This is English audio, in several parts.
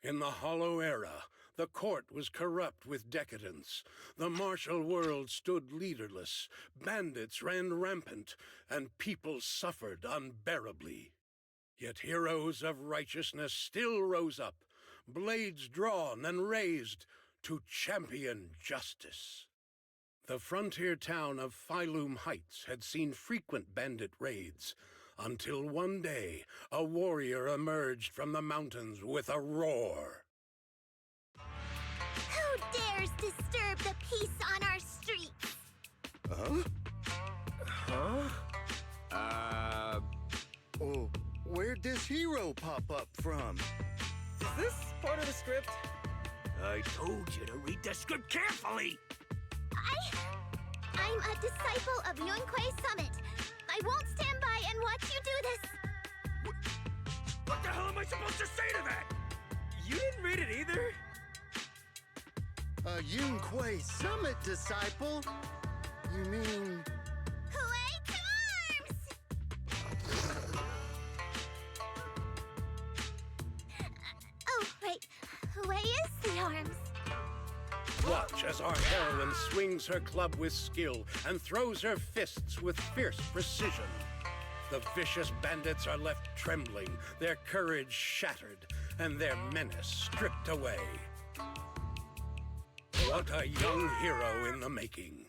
In the Hollow Era, the court was corrupt with decadence. The martial world stood leaderless, bandits ran rampant, and people suffered unbearably. Yet heroes of righteousness still rose up, blades drawn and raised to champion justice. The frontier town of Phylum Heights had seen frequent bandit raids, until one day a warrior emerged from the mountains with a roar. Who dares disturb the peace on our streets? Oh, where'd this hero pop up from? Is this part of the script? I told you to read the script carefully! I'm a disciple of Yunquei Summit. I won't stand by and watch you do this. What the hell am I supposed to say to that? You didn't read it either? A Yunquei Summit disciple? You mean... Huey to arms! Oh, wait. Huey is the arms. Watch as our heroine swings her club with skill and throws her fists with fierce precision. The vicious bandits are left trembling, their courage shattered, and their menace stripped away. What a young hero in the making.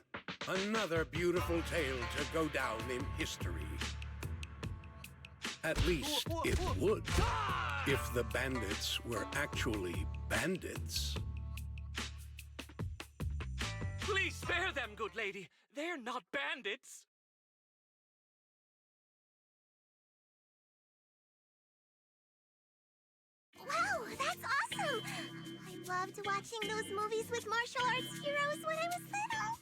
Another beautiful tale to go down in history. At least it would, if the bandits were actually bandits. Please spare them, good lady. They're not bandits. Wow, that's awesome! I loved watching those movies with martial arts heroes when I was little.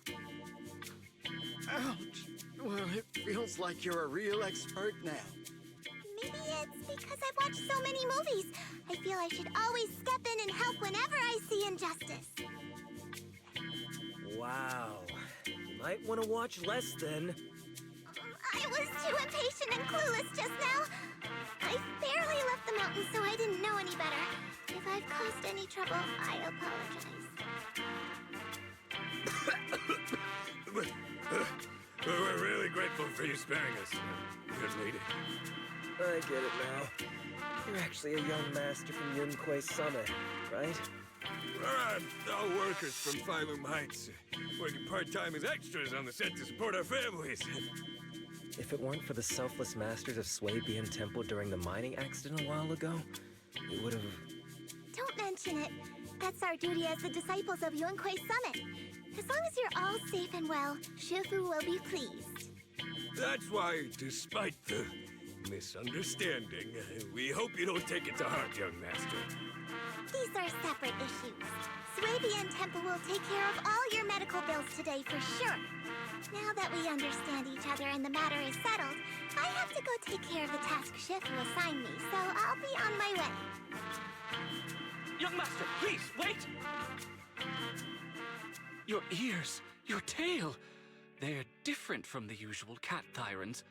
Ouch! Well, it feels like you're a real expert now. Maybe it's because I've watched so many movies. I feel I should always step in and help whenever I see injustice. Wow. You might want to watch less then. I was too impatient and clueless just now. I barely left the mountain, so I didn't know any better. If I've caused any trouble, I apologize. We're really grateful for you sparing us, good lady. I get it now. You're actually a young master from Yunquei Summit, right? We're all workers from Phylum Heights, working part-time as extras on the set to support our families. If it weren't for the selfless masters of Swabian Temple during the mining accident a while ago, we would have... Don't mention it. That's our duty as the disciples of Yunquei Summit. As long as you're all safe and well, Ju Fufu will be pleased. That's why, despite the misunderstanding, we hope you don't take it to heart, young master. These are separate issues. Swabian Temple will take care of all your medical bills today for sure. Now that we understand each other and the matter is settled, I have to go take care of the task Ju Fufu assigned me, so I'll be on my way. Young master, please, wait! Your ears, your tail, they're different from the usual cat thyrans.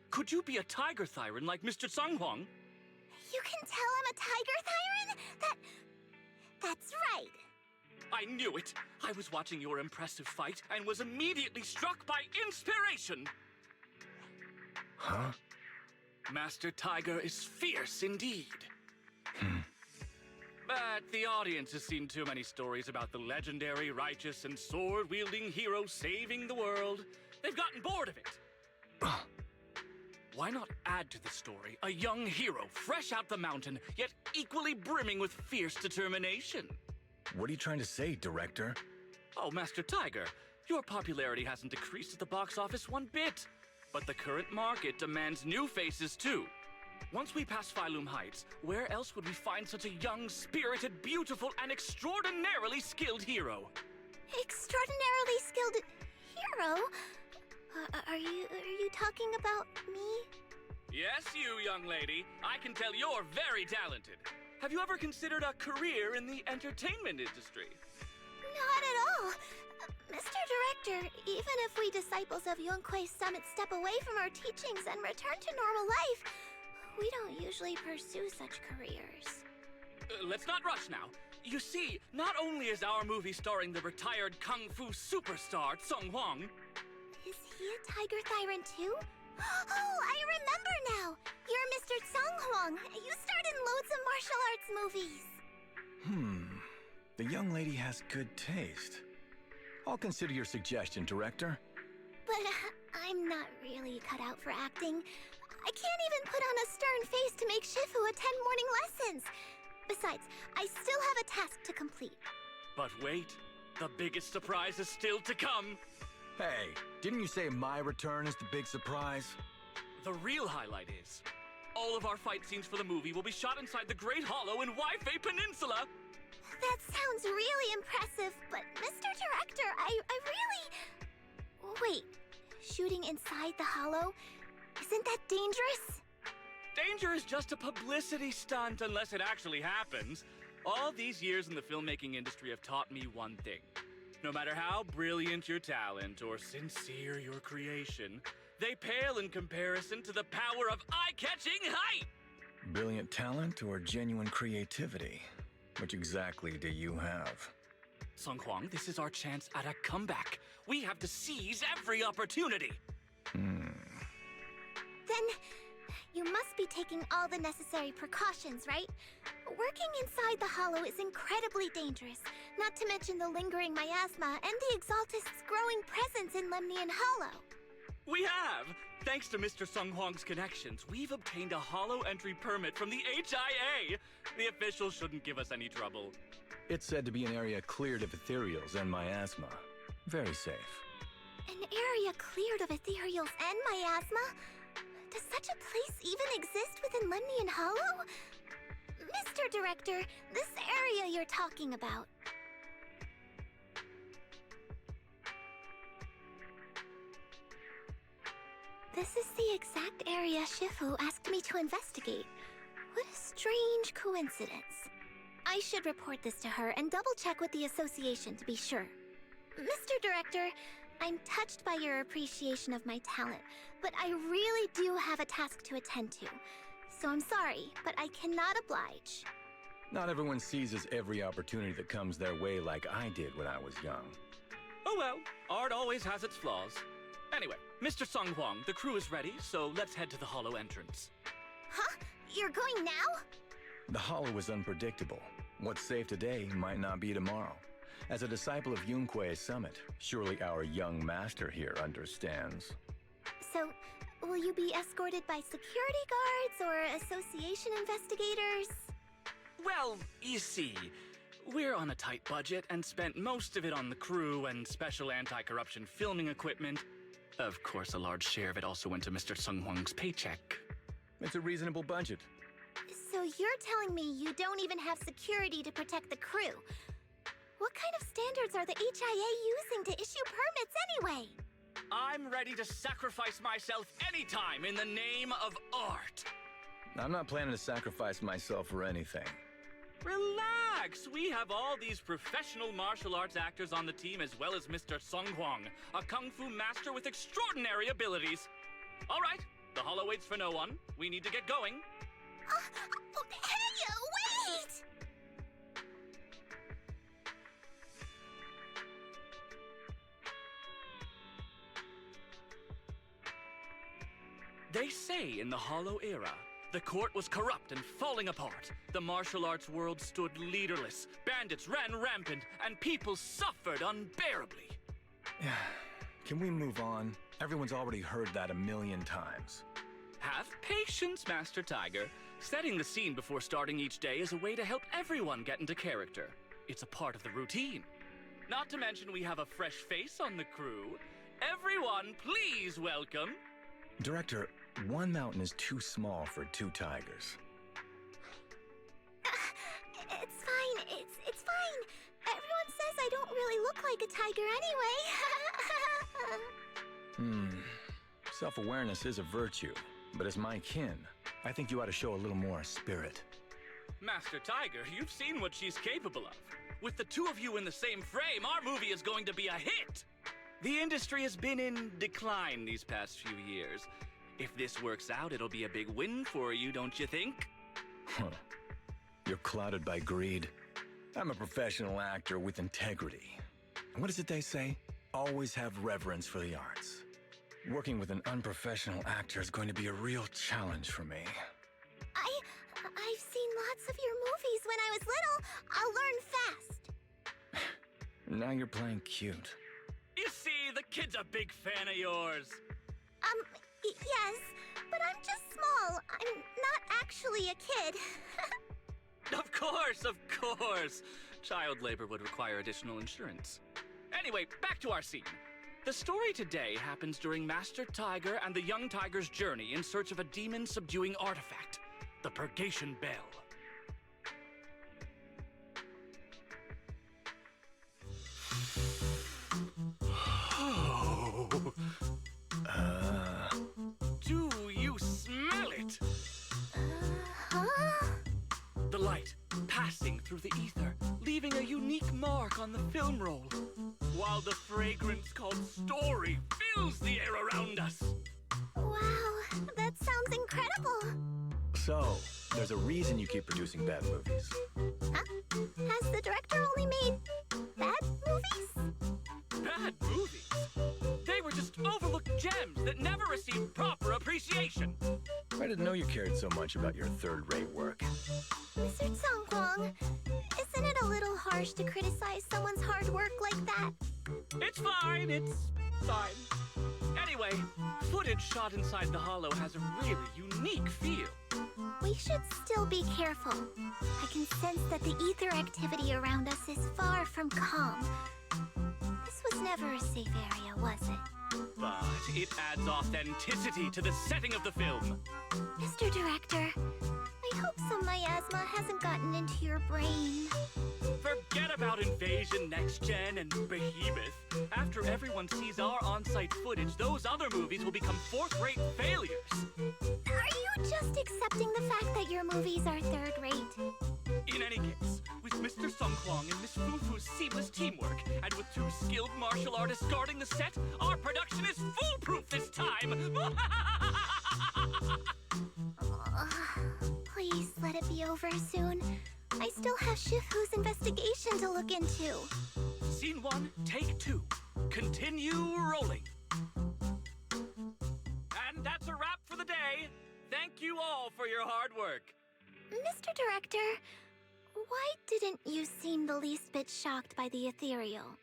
Could you be a tiger thyran like Mr. Sunghuang? You can tell I'm a tiger thyran? That's right. I knew it! I was watching your impressive fight and was immediately struck by inspiration! Huh? Master Tiger is fierce indeed. But the audience has seen too many stories about the legendary, righteous, and sword-wielding hero saving the world. They've gotten bored of it. Why not add to the story a young hero fresh out the mountain, yet equally brimming with fierce determination? What are you trying to say, director? Oh, Master Tiger, your popularity hasn't decreased at the box office one bit. But the current market demands new faces too. Once we pass Phylum Heights, where else would we find such a young, spirited, beautiful, and extraordinarily skilled hero? Extraordinarily skilled hero? Are you talking about me? Yes, you, young lady. I can tell you're very talented. Have you ever considered a career in the entertainment industry? Not at all. Mr. Director, even if we disciples of Yunquei Summit step away from our teachings and return to normal life, we don't usually pursue such careers. Let's not rush now. You see, not only is our movie starring the retired kung fu superstar Sung Hwang. Is he a tiger tyrant too? Oh, I remember now! You're Mr. Sung Hwang. You starred in loads of martial arts movies. The young lady has good taste. I'll consider your suggestion, Director. But I'm not really cut out for acting. I can't even put on a stern face to make Shifu attend morning lessons. Besides, I still have a task to complete. But wait, the biggest surprise is still to come. Hey, didn't you say my return is the big surprise? The real highlight is, all of our fight scenes for the movie will be shot inside the Great Hollow in Waifei Peninsula. That sounds really impressive, but Mr. Director, I really... Wait, shooting inside the hollow? Isn't that dangerous? Danger is just a publicity stunt unless it actually happens. All these years in the filmmaking industry have taught me one thing. No matter how brilliant your talent or sincere your creation, they pale in comparison to the power of eye-catching height! Brilliant talent or genuine creativity? Which exactly do you have? Sung Hwang, this is our chance at a comeback. We have to seize every opportunity. Then you must be taking all the necessary precautions, right? Working inside the hollow is incredibly dangerous, not to mention the lingering miasma and the Exaltist's growing presence in Lemnian Hollow. We have! Thanks to Mr. Sung Hwang's connections, we've obtained a hollow entry permit from the HIA. The officials shouldn't give us any trouble. It's said to be an area cleared of ethereals and miasma. Very safe. An area cleared of ethereals and miasma? Does such a place even exist within Lemnian Hollow? Mr. Director, this area you're talking about. This is the exact area Shifu asked me to investigate. What a strange coincidence. I should report this to her and double-check with the association to be sure. Mr. Director, I'm touched by your appreciation of my talent, but I really do have a task to attend to. So I'm sorry, but I cannot oblige. Not everyone seizes every opportunity that comes their way like I did when I was young. Oh well, art always has its flaws. Anyway, Mr. Sung Hwang, the crew is ready, so let's head to the hollow entrance. Huh? You're going now? The hollow is unpredictable. What's safe today might not be tomorrow. As a disciple of Yunque's summit, surely our young master here understands. So, will you be escorted by security guards or association investigators? Well, you see, we're on a tight budget and spent most of it on the crew and special anti-corruption filming equipment. Of course, a large share of it also went to Mr. Sung Hwang's paycheck. It's a reasonable budget. So you're telling me you don't even have security to protect the crew? What kind of standards are the HIA using to issue permits anyway? I'm ready to sacrifice myself anytime in the name of art. I'm not planning to sacrifice myself for anything. Relax! We have all these professional martial arts actors on the team as well as Mr. Sung Hwang, a kung fu master with extraordinary abilities. All right, the hollow waits for no one. We need to get going. Hey, wait! They say in the Hollow era, the court was corrupt and falling apart. The martial arts world stood leaderless. Bandits ran rampant, and people suffered unbearably. Can we move on? Everyone's already heard that a million times. Have patience, Master Tiger. Setting the scene before starting each day is a way to help everyone get into character. It's a part of the routine. Not to mention we have a fresh face on the crew. Everyone, please welcome... Director, one mountain is too small for two tigers. It's fine. It's fine. Everyone says I don't really look like a tiger anyway. Self-awareness is a virtue, but as my kin, I think you ought to show a little more spirit. Master Tiger, you've seen what she's capable of. With the two of you in the same frame, our movie is going to be a hit! The industry has been in decline these past few years. If this works out, it'll be a big win for you, don't you think? You're clouded by greed. I'm a professional actor with integrity. What is it they say? Always have reverence for the arts. Working with an unprofessional actor is going to be a real challenge for me. I've seen lots of your movies when I was little. I'll learn fast. Now you're playing cute. You see, the kid's a big fan of yours. Yes, but I'm just small. I'm not actually a kid. Of course, of course. Child labor would require additional insurance. Anyway, back to our scene. The story today happens during Master Tiger and the young tiger's journey in search of a demon-subduing artifact, the Purgation Bell. Do you smell it? Huh? The light passing through the ether, leaving a unique mark on the film roll, while the fragrance called story fills the air around us. Wow, that sounds incredible. So, there's a reason you keep producing bad movies. Huh? Has the director only made bad movies? Bad movies? They were just overlooked gems that never received proper appreciation. I didn't know you cared so much about your third-rate work. Mr. Tsongkwang, isn't it a little harsh to criticize someone's hard work like that? It's fine. Anyway, footage shot inside the hollow has a really unique feel. We should still be careful. I can sense that the ether activity around us is far from calm. This was never a safe area, was it? But it adds authenticity to the setting of the film. Mr. Director, I hope some miasma hasn't gotten into your brain. Forget about Invasion, Next Gen, and Behemoth. After everyone sees our on-site footage, those other movies will become fourth-rate failures. Are you just accepting the fact that your movies are third-rate? In any case, with Mr. Sung Kwang and Miss Fufu's seamless teamwork, and with 2 skilled martial artists guarding the set, our production is foolproof this time! Please let it be over soon. I still have Shifu's investigation to look into. Scene 1, take 2. Continue rolling. And that's a wrap for the day. Thank you all for your hard work. Mr. Director, why didn't you seem the least bit shocked by the ethereal?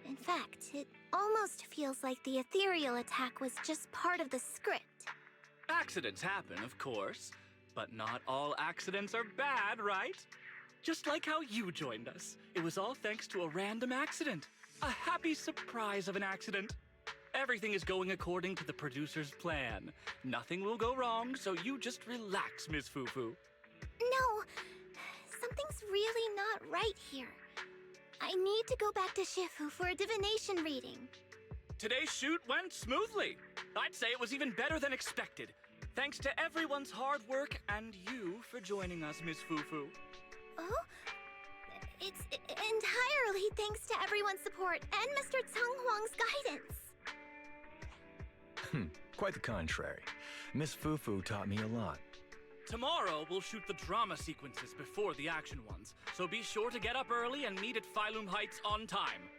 In fact, it almost feels like the ethereal attack was just part of the script. Accidents happen, of course, but not all accidents are bad, right? Just like how you joined us. It was all thanks to a random accident. A happy surprise of an accident. Everything is going according to the producer's plan. Nothing will go wrong, so you just relax, Miss Fufu. No, something's really not right here. I need to go back to Shifu for a divination reading. Today's shoot went smoothly. I'd say it was even better than expected. Thanks to everyone's hard work and you for joining us, Miss Fufu. Oh? It's entirely thanks to everyone's support and Mr. Tsung Huang's guidance. Quite the contrary. Miss Fufu taught me a lot. Tomorrow, we'll shoot the drama sequences before the action ones, so be sure to get up early and meet at Phylum Heights on time.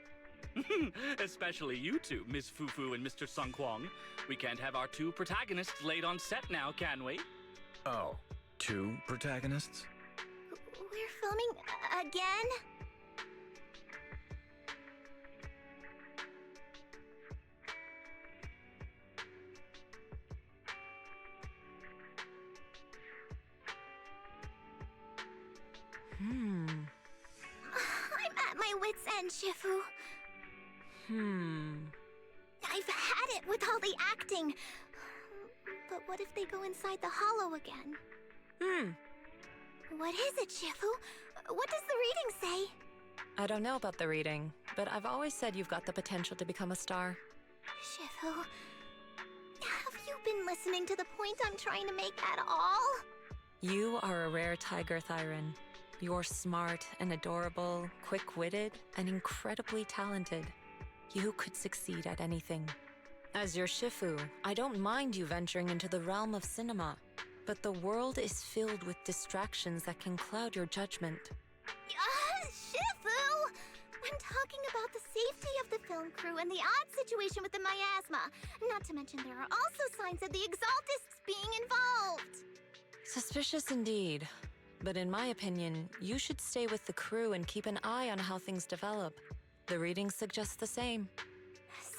Especially you two, Miss Fufu and Mr. Sung Kwang. We can't have our 2 protagonists late on set now, can we? Oh, 2 protagonists? We're filming again? I'm at my wit's end, Shifu. I've had it with all the acting. But what if they go inside the hollow again? What is it, Shifu? What does the reading say? I don't know about the reading, but I've always said you've got the potential to become a star. Shifu, have you been listening to the point I'm trying to make at all? You are a rare tiger, Thyron. You're smart and adorable, quick-witted, and incredibly talented. You could succeed at anything. As your Shifu, I don't mind you venturing into the realm of cinema, But the world is filled with distractions that can cloud your judgment. Shifu! I'm talking about the safety of the film crew and the odd situation with the miasma. Not to mention there are also signs of the Exaltists being involved. Suspicious indeed. But in my opinion, you should stay with the crew and keep an eye on how things develop. The readings suggest the same.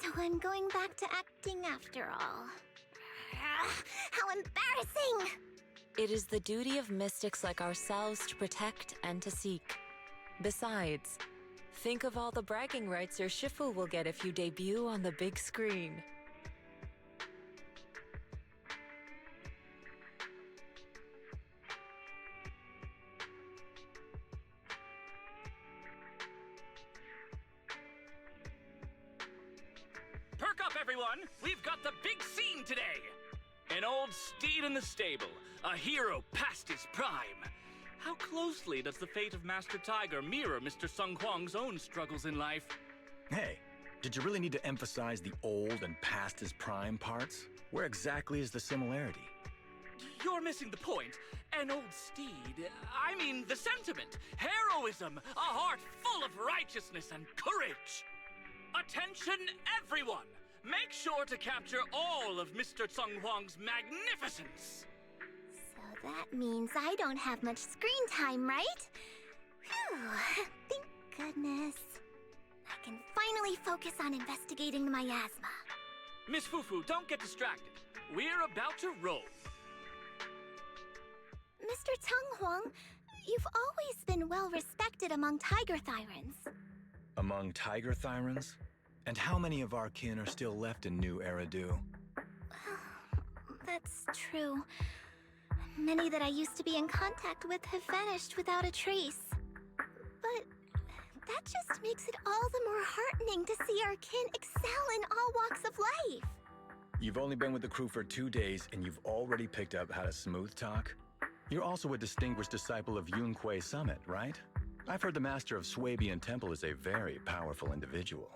So I'm going back to acting after all. How embarrassing! It is the duty of mystics like ourselves to protect and to seek. Besides, think of all the bragging rights your Shifu will get if you debut on the big screen. Perk up, everyone! We've got the big scene today! An old steed in the stable, a hero past his prime. How closely does the fate of Master Tiger mirror Mr. Sung Huang's own struggles in life? Hey, did you really need to emphasize the old and past his prime parts? Where exactly is the similarity? You're missing the point. An old steed, I mean the sentiment, heroism, a heart full of righteousness and courage. Attention, everyone! Make sure to capture all of Mr. Sung Huang's magnificence! So that means I don't have much screen time, right? Phew, thank goodness. I can finally focus on investigating the miasma. Miss Fufu, don't get distracted. We're about to roll. Mr. Tung Huang, you've always been well respected among Tiger Thyrans. Among Tiger Thyrans? And how many of our kin are still left in New Eridu? That's true. Many that I used to be in contact with have vanished without a trace. But that just makes it all the more heartening to see our kin excel in all walks of life. You've only been with the crew for 2 days and you've already picked up how to smooth talk? You're also a distinguished disciple of Yunquei Summit, right? I've heard the master of Swabian Temple is a very powerful individual.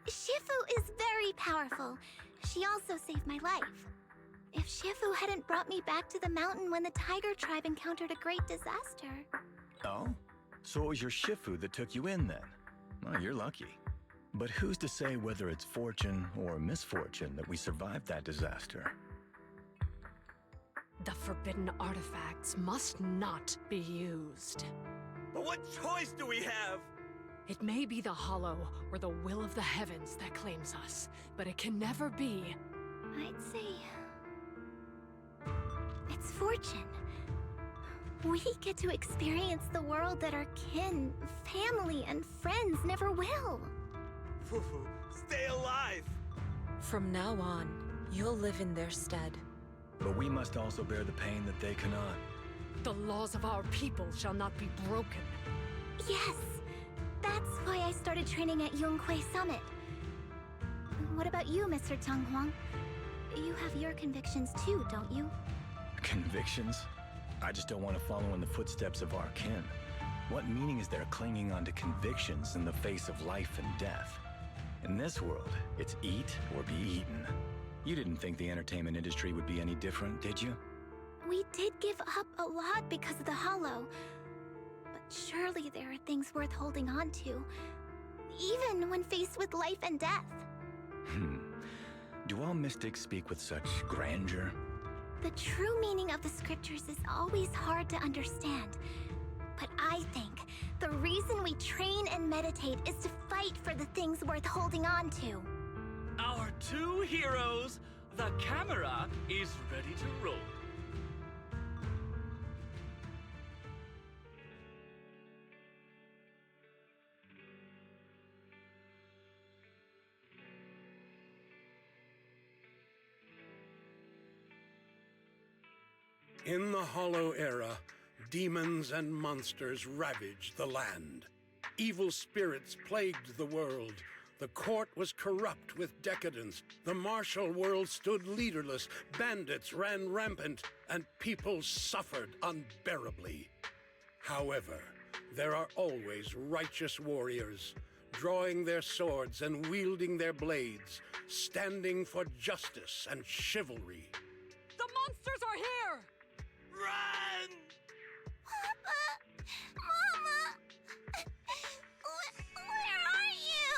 Shifu is very powerful. She also saved my life. If Shifu hadn't brought me back to the mountain when the Tiger tribe encountered a great disaster... Oh? So it was your Shifu that took you in then? Well, you're lucky. But who's to say whether it's fortune or misfortune that we survived that disaster? The forbidden artifacts must not be used. But what choice do we have? It may be the Hollow or the will of the heavens that claims us, but it can never be. I'd say... it's fortune. We get to experience the world that our kin, family, and friends never will. Fufu, stay alive! From now on, you'll live in their stead. But we must also bear the pain that they cannot. The laws of our people shall not be broken. Yes, that's why I started training at Yunquei Summit. What about you, Mr. Tung Huang? You have your convictions too, don't you? Convictions? I just don't want to follow in the footsteps of our kin. What meaning is there clinging on to convictions in the face of life and death? In this world, it's eat or be eaten. You didn't think the entertainment industry would be any different, did you? We did give up a lot because of the Hollow. But surely there are things worth holding on to, even when faced with life and death. Do all mystics speak with such grandeur? The true meaning of the scriptures is always hard to understand. But I think the reason we train and meditate is to fight for the things worth holding on to. Our two heroes, the camera is ready to roll. In the Hollow Era, demons and monsters ravaged the land. Evil spirits plagued the world. The court was corrupt with decadence. The martial world stood leaderless. Bandits ran rampant, and people suffered unbearably. However, there are always righteous warriors, drawing their swords and wielding their blades, standing for justice and chivalry. The monsters are here! Run! Papa! Mama! Where are you?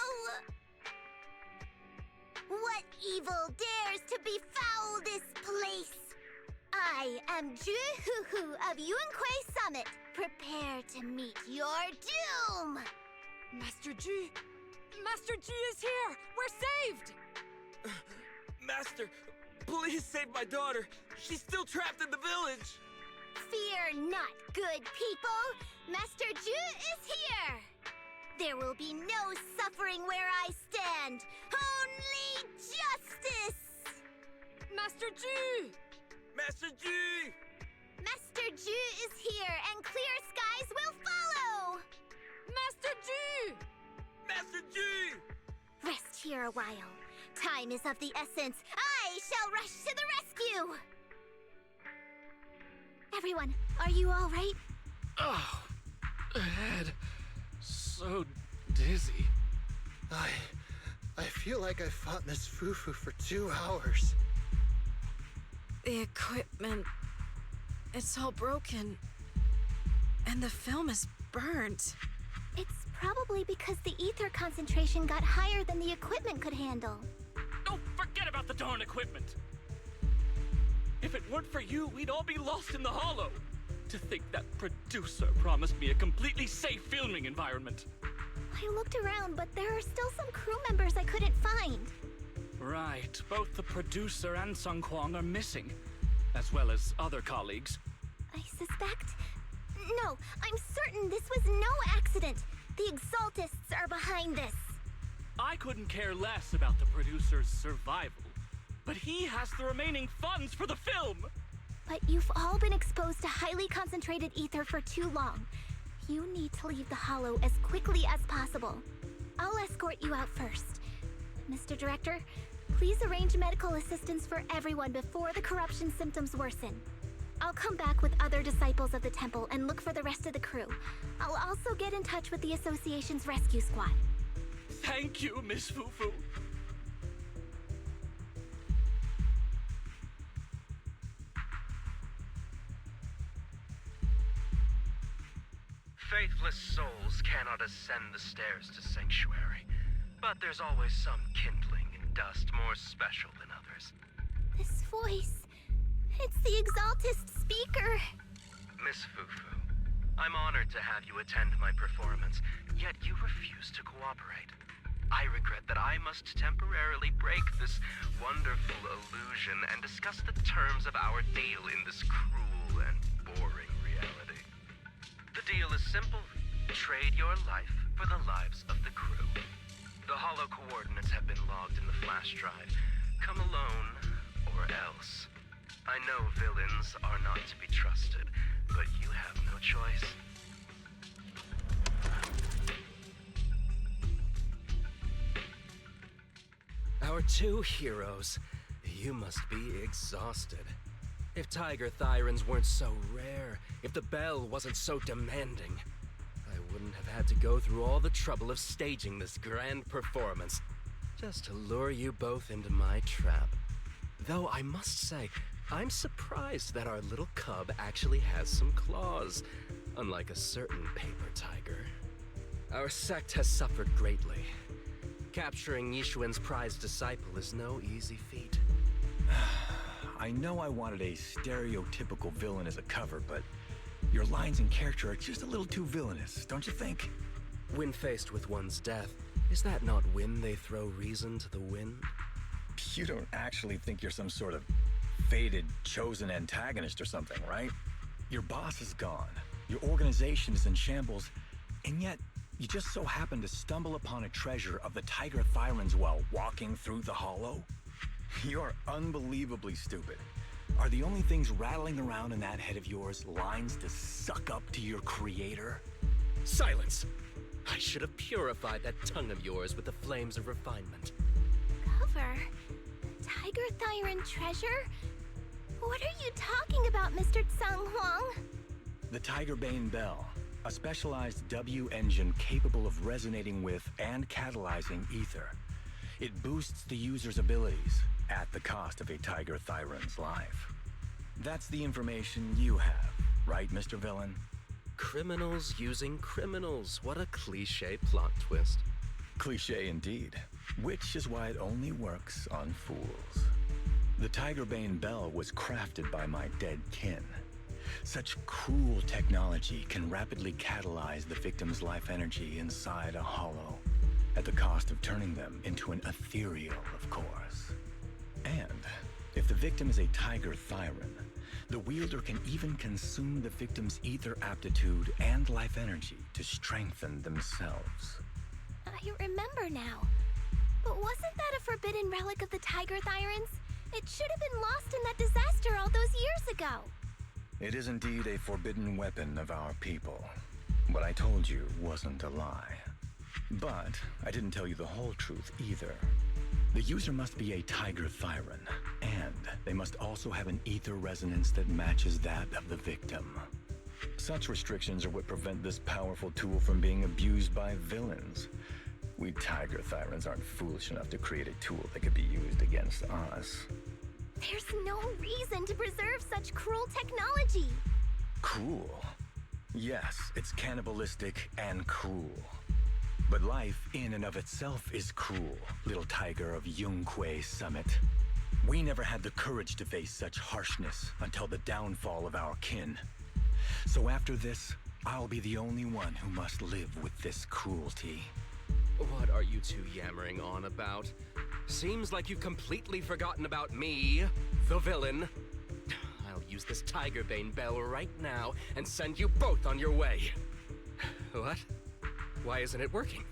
What evil dares to befoul this place? I am Ju Fufu of Yunkui Summit. Prepare to meet your doom! Master G! Master G is here! We're saved! Master, please save my daughter. She's still trapped in the village. Fear not, good people! Master Ju is here! There will be no suffering where I stand! Only justice! Master G! Master G! Master Ju is here, and clear skies will follow! Master G! Master G! Rest here a while. Time is of the essence. I shall rush to the rescue! Everyone, are you all right? Oh, head. So dizzy. I feel like I fought Miss Fufu for 2 hours. The equipment. It's all broken. And the film is burnt. It's probably because the ether concentration got higher than the equipment could handle. Oh, forget about the darn equipment. If it weren't for you, we'd all be lost in the hollow. To think that producer promised me a completely safe filming environment. I looked around, but there are still some crew members I couldn't find. Right, both the producer and Sung Kwang are missing, as well as other colleagues. I suspect... No, I'm certain this was no accident. The Exaltists are behind this. I couldn't care less about the producer's survival, but he has the remaining funds for the film! But you've all been exposed to highly concentrated ether for too long. You need to leave the hollow as quickly as possible. I'll escort you out first. Mr. Director, please arrange medical assistance for everyone before the corruption symptoms worsen. I'll come back with other disciples of the temple and look for the rest of the crew. I'll also get in touch with the association's rescue squad. Thank you, Miss Fufu. Faithless souls cannot ascend the stairs to sanctuary, but there's always some kindling in dust more special than others. This voice... It's the Exaltist speaker. Miss Fufu, I'm honored to have you attend my performance, yet you refuse to cooperate. I regret that I must temporarily break this wonderful illusion and discuss the terms of our deal in this cruel and boring reality. The deal is simple. Trade your life for the lives of the crew. The hollow coordinates have been logged in the flash drive. Come alone, or else. I know villains are not to be trusted, but you have no choice. Our 2 heroes. You must be exhausted. If Tiger Thyrans weren't so rare, if the bell wasn't so demanding, I wouldn't have had to go through all the trouble of staging this grand performance just to lure you both into my trap. Though I must say, I'm surprised that our little cub actually has some claws, unlike a certain paper tiger. Our sect has suffered greatly. Capturing Yishuan's prized disciple is no easy feat. I know I wanted a stereotypical villain as a cover, but your lines and character are just a little too villainous, don't you think? When faced with one's death, is that not when they throw reason to the wind? You don't actually think you're some sort of fated, chosen antagonist or something, right? Your boss is gone, your organization is in shambles, and yet you just so happen to stumble upon a treasure of the Tiger Thyrans while walking through the hollow? You're unbelievably stupid. Are the only things rattling around in that head of yours lines to suck up to your creator? Silence! I should have purified that tongue of yours with the flames of refinement. Cover? Tiger Thyran treasure? What are you talking about, Mr. Tsung Huang? The Tigerbane Bell, a specialized W engine capable of resonating with and catalyzing ether. It boosts the user's abilities at the cost of a Tiger Thyran's life. That's the information you have, right, Mr. Villain? Criminals using criminals. What a cliche plot twist. Cliché indeed, which is why it only works on fools. The Tigerbane Bell was crafted by my dead kin. Such cruel technology can rapidly catalyze the victim's life energy inside a hollow, at the cost of turning them into an ethereal, of course. And if the victim is a Tiger Thyron, the wielder can even consume the victim's ether aptitude and life energy to strengthen themselves. I remember now. But wasn't that a forbidden relic of the Tiger Thyrans? It should have been lost in that disaster all those years ago. It is indeed a forbidden weapon of our people. What I told you wasn't a lie. But I didn't tell you the whole truth either. The user must be a Tiger Thyron, and they must also have an ether resonance that matches that of the victim. Such restrictions are what prevent this powerful tool from being abused by villains. We Tiger Thyrans aren't foolish enough to create a tool that could be used against us. There's no reason to preserve such cruel technology. Cruel? Yes, it's cannibalistic and cruel. But life in and of itself is cruel, little tiger of Yunque Summit. We never had the courage to face such harshness until the downfall of our kin. So after this, I'll be the only one who must live with this cruelty. What are you two yammering on about? Seems like you've completely forgotten about me, the villain. I'll use this Tigerbane Bell right now and send you both on your way. What? Why isn't it working?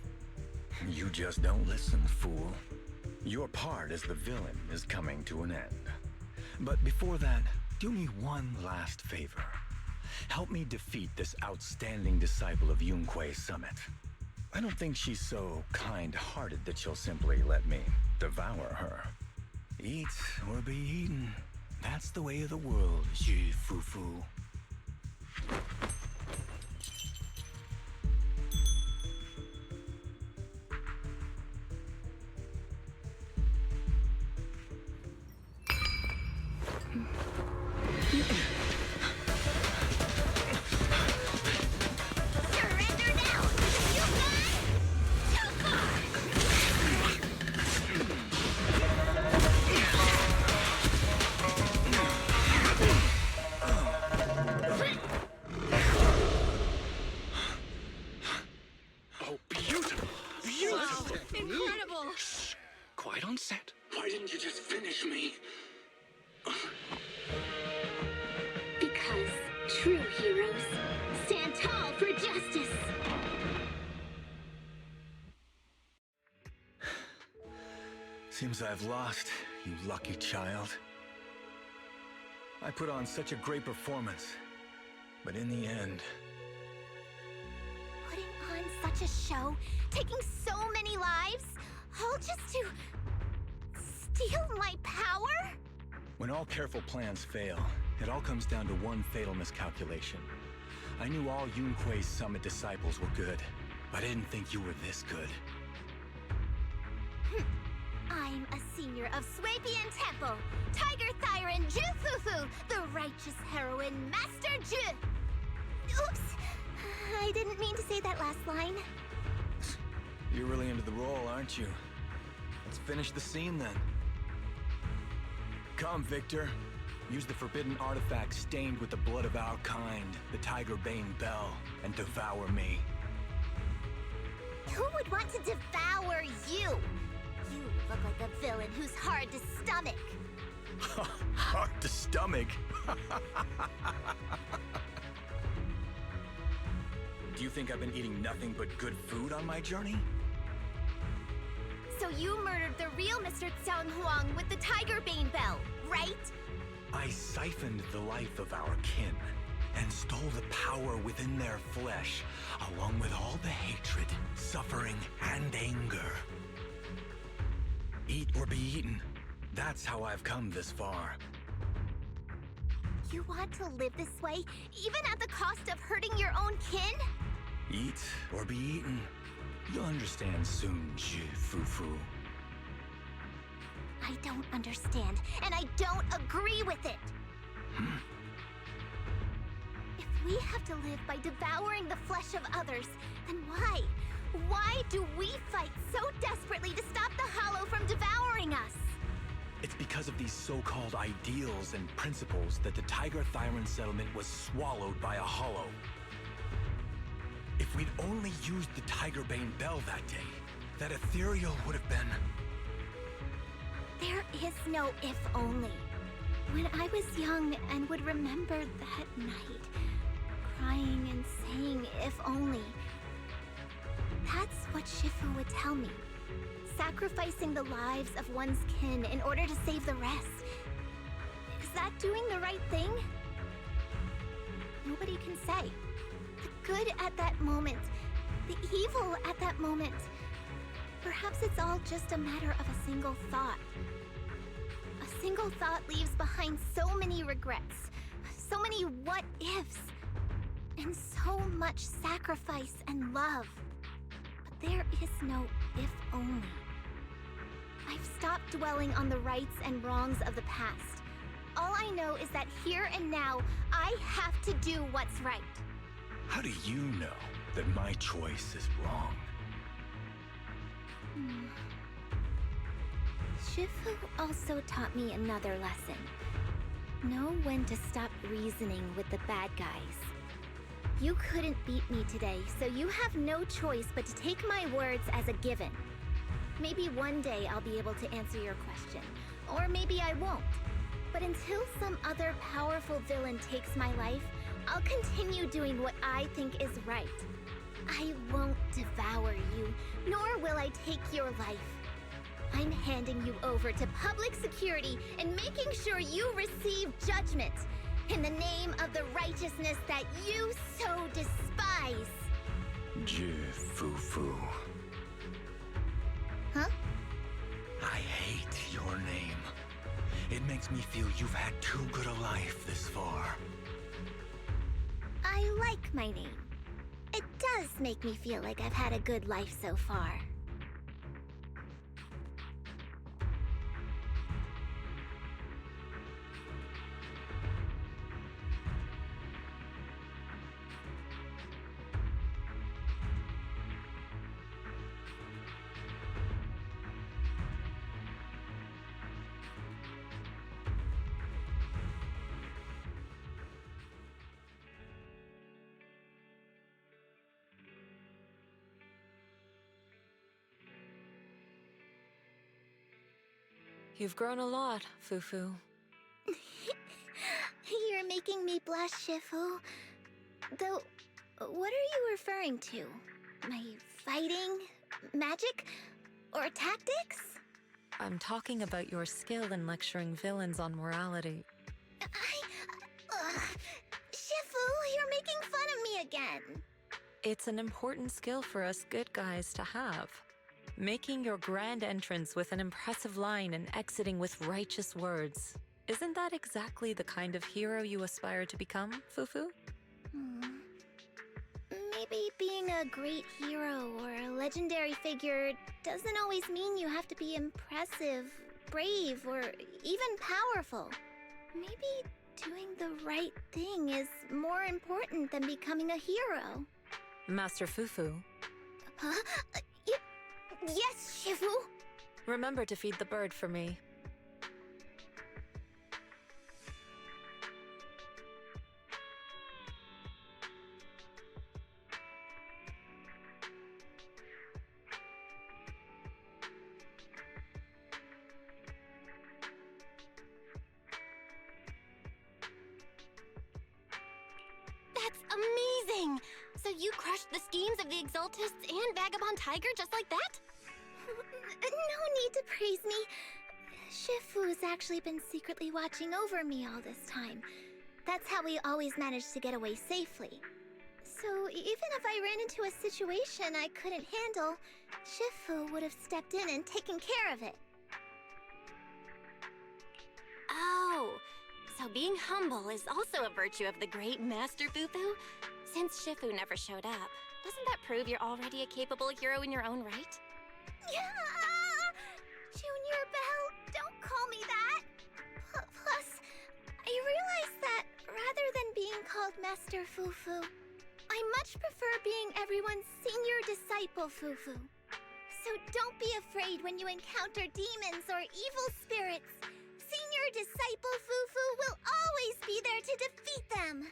You just don't listen, fool. Your part as the villain is coming to an end. But before that, do me one last favor. Help me defeat this outstanding disciple of Yunque Summit. I don't think she's so kind-hearted that she'll simply let me devour her. Eat or be eaten. That's the way of the world, Ju Fufu. Incredible! Quiet on set. Why didn't you just finish me? Because true heroes stand tall for justice. Seems I've lost, you lucky child. I put on such a great performance, but in the end... Putting on such a show, taking so many lives, all just to steal my power? When all careful plans fail, it all comes down to one fatal miscalculation. I knew all Yunque Summit disciples were good, but I didn't think you were this good. I'm a senior of Swabian Temple, Tiger Thyron Ju Fufu, the righteous heroine, Master Ju. Oops, I didn't mean to say that last line. You're really into the role, aren't you? Let's finish the scene then. Come, Victor. Use the forbidden artifact stained with the blood of our kind, the Tigerbane Bell, and devour me. Who would want to devour you? You look like a villain who's hard to stomach. Hard to stomach? Do you think I've been eating nothing but good food on my journey? So you murdered the real Mr. Xiang Huang with the Tigerbane Bell, right? I siphoned the life of our kin and stole the power within their flesh, along with all the hatred, suffering, and anger. Eat or be eaten. That's how I've come this far. You want to live this way, even at the cost of hurting your own kin? Eat or be eaten. You'll understand soon, Ju Fufu. I don't understand, and I don't agree with it. we have to live by devouring the flesh of others, then why? Why do we fight so desperately to stop the Hollow from devouring us? It's because of these so-called ideals and principles that the Tiger Thyron settlement was swallowed by a Hollow. If we'd only used the Tigerbane Bell that day, that ethereal would have been... There is no if only. When I was young and would remember that night, crying and saying if only, that's what Shifu would tell me. Sacrificing the lives of one's kin in order to save the rest. Is that doing the right thing? Nobody can say. The good at that moment, the evil at that moment. Perhaps it's all just a matter of a single thought. A single thought leaves behind so many regrets, so many what-ifs, and so much sacrifice and love. But there is no if only. I've stopped dwelling on the rights and wrongs of the past. All I know is that here and now, I have to do what's right. How do you know that my choice is wrong? Shifu also taught me another lesson. Know when to stop reasoning with the bad guys. You couldn't beat me today, so you have no choice but to take my words as a given. Maybe one day I'll be able to answer your question, or maybe I won't. But until some other powerful villain takes my life, I'll continue doing what I think is right. I won't devour you, nor will I take your life. I'm handing you over to public security and making sure you receive judgment in the name of the righteousness that you so despise. Ju Fufu. Huh? I hate your name. It makes me feel you've had too good a life this far. I like my name. It does make me feel like I've had a good life so far. You've grown a lot, Fufu. You're making me blush, Shifu. Though, what are you referring to? My fighting? Magic? Or tactics? I'm talking about your skill in lecturing villains on morality. Shifu, you're making fun of me again. It's an important skill for us good guys to have. Making your grand entrance with an impressive line and exiting with righteous words. Isn't that exactly the kind of hero you aspire to become, Fufu? Maybe being a great hero or a legendary figure doesn't always mean you have to be impressive, brave, or even powerful. Maybe doing the right thing is more important than becoming a hero. Master Fufu. Huh? Yes, Shifu! Remember to feed the bird for me. That's amazing! So you crushed the schemes of the Exaltists and Vagabond Tiger just like that? No need to praise me. Shifu's actually been secretly watching over me all this time. That's how we always managed to get away safely. So even if I ran into a situation I couldn't handle, Shifu would have stepped in and taken care of it. Oh, so being humble is also a virtue of the great Master Fufu? Since Shifu never showed up, doesn't that prove you're already a capable hero in your own right? Junior Belle, don't call me that. Plus, I realized that rather than being called called Master Fufu. I much prefer being everyone's senior disciple, Fufu. So don't be afraid when you encounter demons or evil spirits. Senior disciple Fufu will always be there to defeat them.